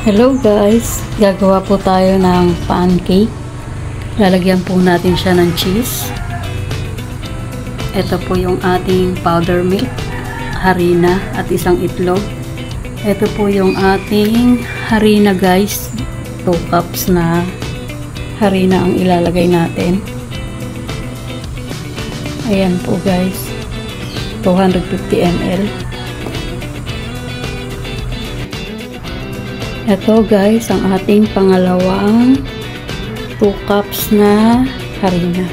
Hello guys, gagawa po tayo ng pancake. Lalagyan po natin siya ng cheese. Ito po yung ating powder milk, harina at isang itlog. Ito po yung ating harina guys, 2 cups na harina ang ilalagay natin. Ayan po guys, 250 ml. Ito guys, ang ating pangalawang 2 cups na harina.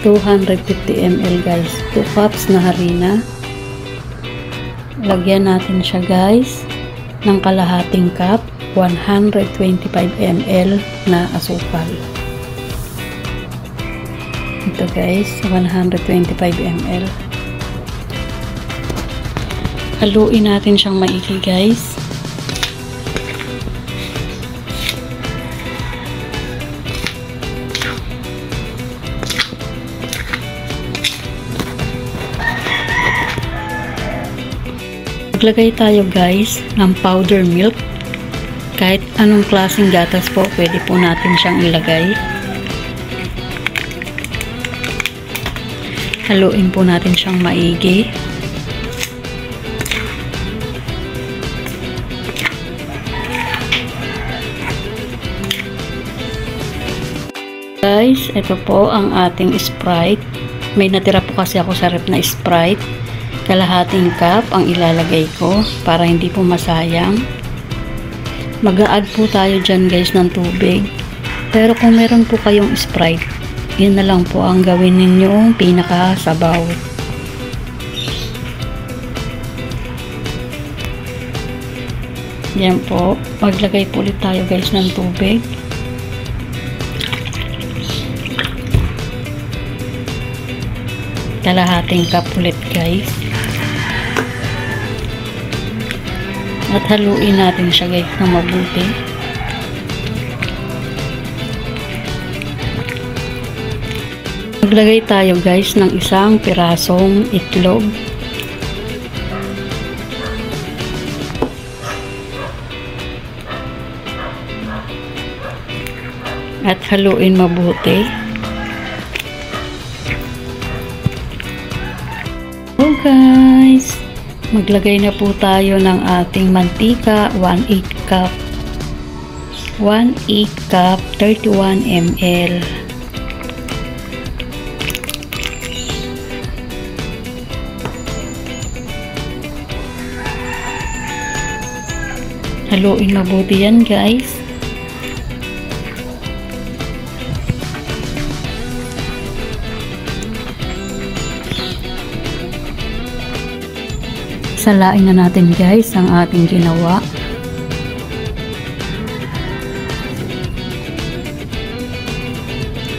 250 ml guys. 2 cups na harina. Lagyan natin siya guys ng kalahating cup, 125 ml na asukal. Ito guys, 125 ml. Haluin natin siyang maigi guys. Maglagay tayo guys ng powder milk. Kahit anong klaseng gatas po, pwede po natin siyang ilagay. Haluin po natin siyang maigi. Guys, ito po ang ating Sprite. May natira po kasi ako sa ref na Sprite. Kalahating cup ang ilalagay ko para hindi po masayang. Mag-a-add po tayo dyan guys ng tubig. Pero kung meron po kayong Sprite, yun na lang po ang gawin ninyong pinakasabaw. Yan po. Maglagay po ulit tayo guys ng tubig. Kalahating cup ulit guys. At haluin natin siya guys na mabuti. Maglagay tayo guys ng isang pirasong itlog. At haluin mabuti. So guys, maglagay na po tayo ng ating mantika, 1/8 cup. 1/8 cup, 31 ml. Haluin mabuti yan guys. Salain na natin guys ang ating ginawa.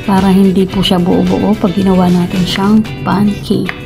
Para hindi po siya buo-buo pag ginawa natin siyang pancake.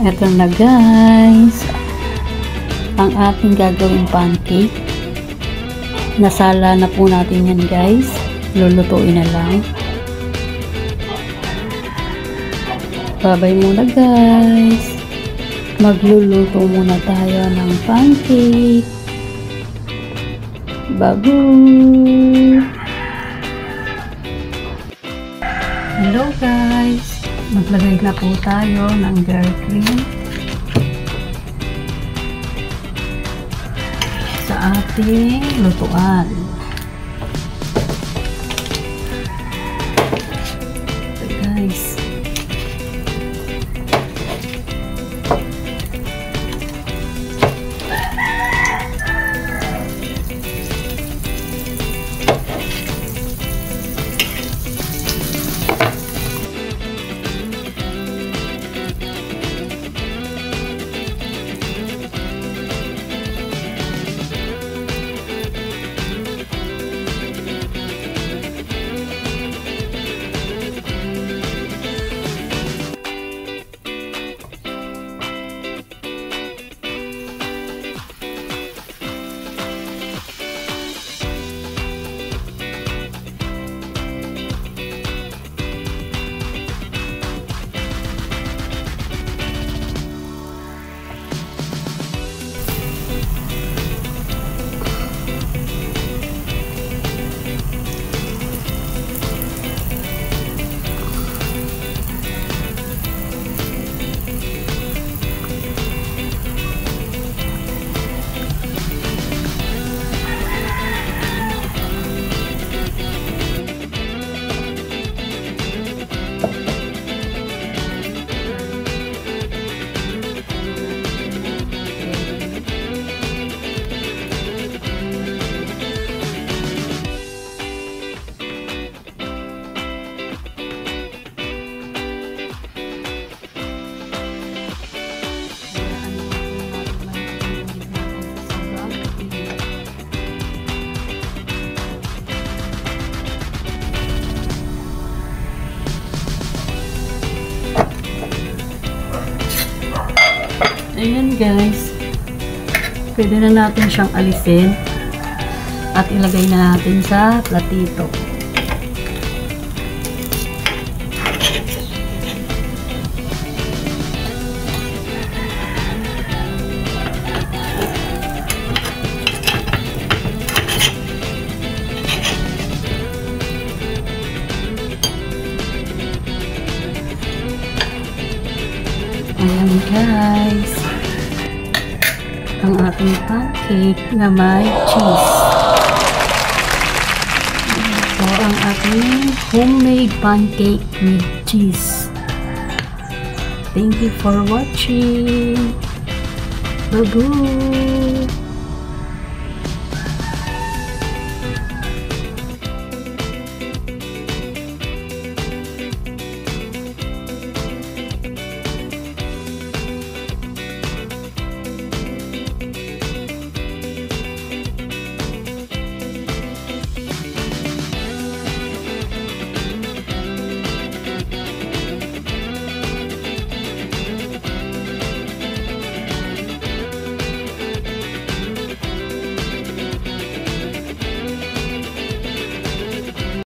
Ito na guys ang ating gagawing pancake. Nasala na po natin yan guys. Lulutuin na lang. Babay muna guys. Magluluto muna tayo ng pancake. Babu! Hello guys. Maglagay na po tayo ng dairy cream sa ating lutuan. So guys, Ayan guys. Pwede na natin siyang alisin. At ilagay na natin sa platito. Ayan guys, ang ating pancake na may cheese. Ito ang ating homemade pancake with cheese. Thank you for watching. Bye-bye.